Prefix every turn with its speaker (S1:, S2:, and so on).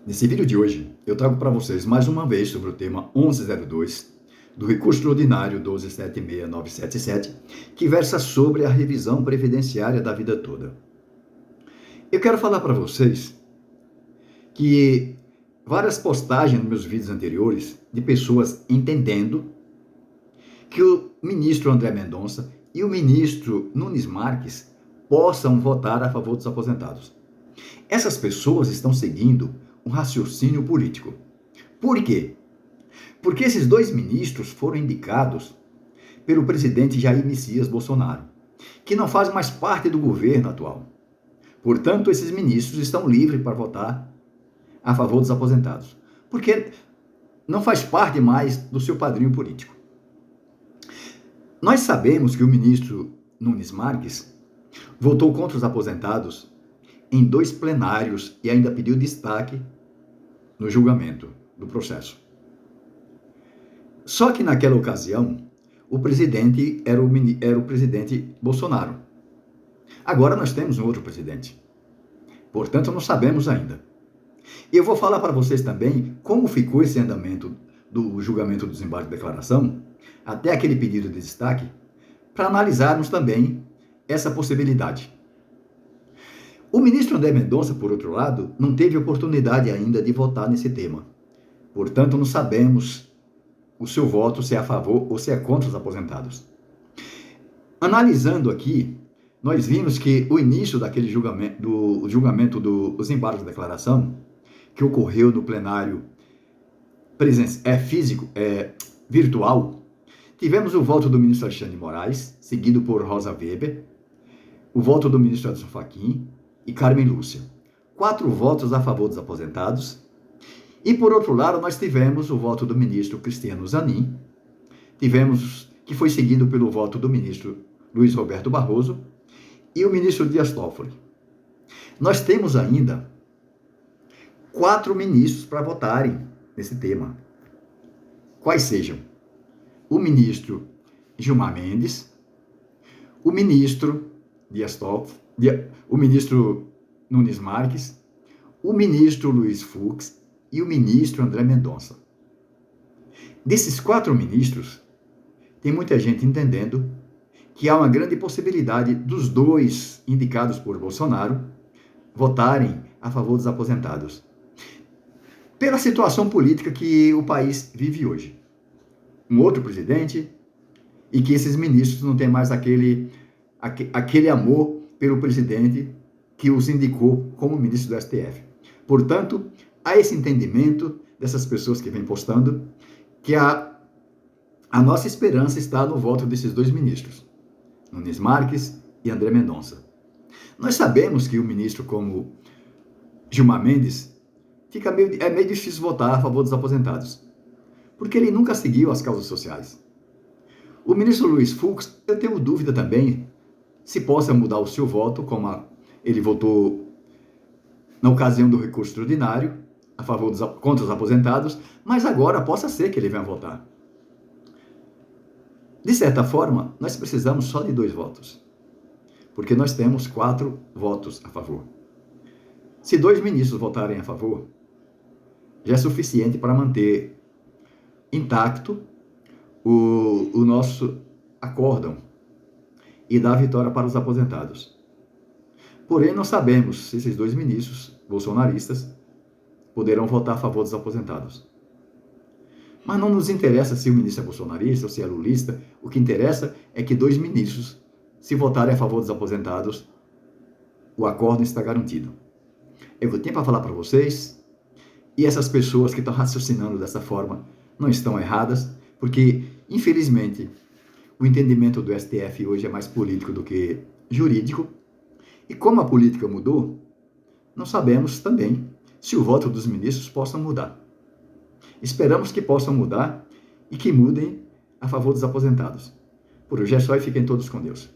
S1: Nesse vídeo de hoje, eu trago para vocês mais uma vez sobre o tema 1102 do recurso ordinário 1276977, que versa sobre a revisão previdenciária da vida toda. Eu quero falar para vocês que várias postagens nos meus vídeos anteriores de pessoas entendendo que o ministro André Mendonça e o ministro Nunes Marques possam votar a favor dos aposentados. Essas pessoas estão seguindo um raciocínio político. Por quê? Porque esses dois ministros foram indicados pelo presidente Jair Messias Bolsonaro, que não faz mais parte do governo atual. Portanto, esses ministros estão livres para votar a favor dos aposentados, porque não faz parte mais do seu padrinho político. Nós sabemos que o ministro Nunes Marques votou contra os aposentados em 2 plenários e ainda pediu destaque no julgamento do processo. Só que naquela ocasião, o presidente era o presidente Bolsonaro. Agora nós temos um outro presidente. Portanto, não sabemos ainda. E eu vou falar para vocês também como ficou esse andamento do julgamento do desembarque de declaração, até aquele pedido de destaque, para analisarmos também essa possibilidade. O ministro André Mendonça, por outro lado, não teve oportunidade ainda de votar nesse tema. Portanto, não sabemos o seu voto, se é a favor ou se é contra os aposentados. Analisando aqui, nós vimos que o início daquele julgamento do desembarque de declaração, que ocorreu no plenário virtual, tivemos o voto do ministro Alexandre de Moraes, seguido por Rosa Weber, o voto do ministro Edson Fachin e Carmen Lúcia. 4 votos a favor dos aposentados. E, por outro lado, nós tivemos o voto do ministro Cristiano Zanin, que foi seguido pelo voto do ministro Luiz Roberto Barroso e o ministro Dias Toffoli. Nós temos ainda 4 ministros para votarem nesse tema. Quais sejam? O ministro Gilmar Mendes, o ministro Dias Toffoli, o ministro Nunes Marques, o ministro Luiz Fux e o ministro André Mendonça. Desses 4 ministros, tem muita gente entendendo que há uma grande possibilidade dos 2 indicados por Bolsonaro votarem a favor dos aposentados. Pela situação política que o país vive hoje. Um outro presidente e que esses ministros não têm mais aquele amor pelo presidente que os indicou como ministro do STF. Portanto, há esse entendimento dessas pessoas que vêm postando que a nossa esperança está no voto desses 2 ministros, Nunes Marques e André Mendonça. Nós sabemos que o ministro como Gilmar Mendes é meio difícil votar a favor dos aposentados, porque ele nunca seguiu as causas sociais. O ministro Luiz Fux, eu tenho dúvida também se possa mudar o seu voto, como ele votou na ocasião do recurso extraordinário, a favor contra os aposentados, mas agora possa ser que ele venha votar. De certa forma, nós precisamos só de 2 votos, porque nós temos 4 votos a favor. Se 2 ministros votarem a favor, já é suficiente para manter intacto o nosso acórdão e dar a vitória para os aposentados. Porém, não sabemos se esses 2 ministros bolsonaristas poderão votar a favor dos aposentados. Mas não nos interessa se o ministro é bolsonarista ou se é lulista. O que interessa é que 2 ministros, se votarem a favor dos aposentados, o acórdão está garantido. É o que eu tenho para falar para vocês. E essas pessoas que estão raciocinando dessa forma não estão erradas, porque, infelizmente, o entendimento do STF hoje é mais político do que jurídico. E como a política mudou, não sabemos também se o voto dos ministros possa mudar. Esperamos que possam mudar e que mudem a favor dos aposentados. Por hoje é só e fiquem todos com Deus.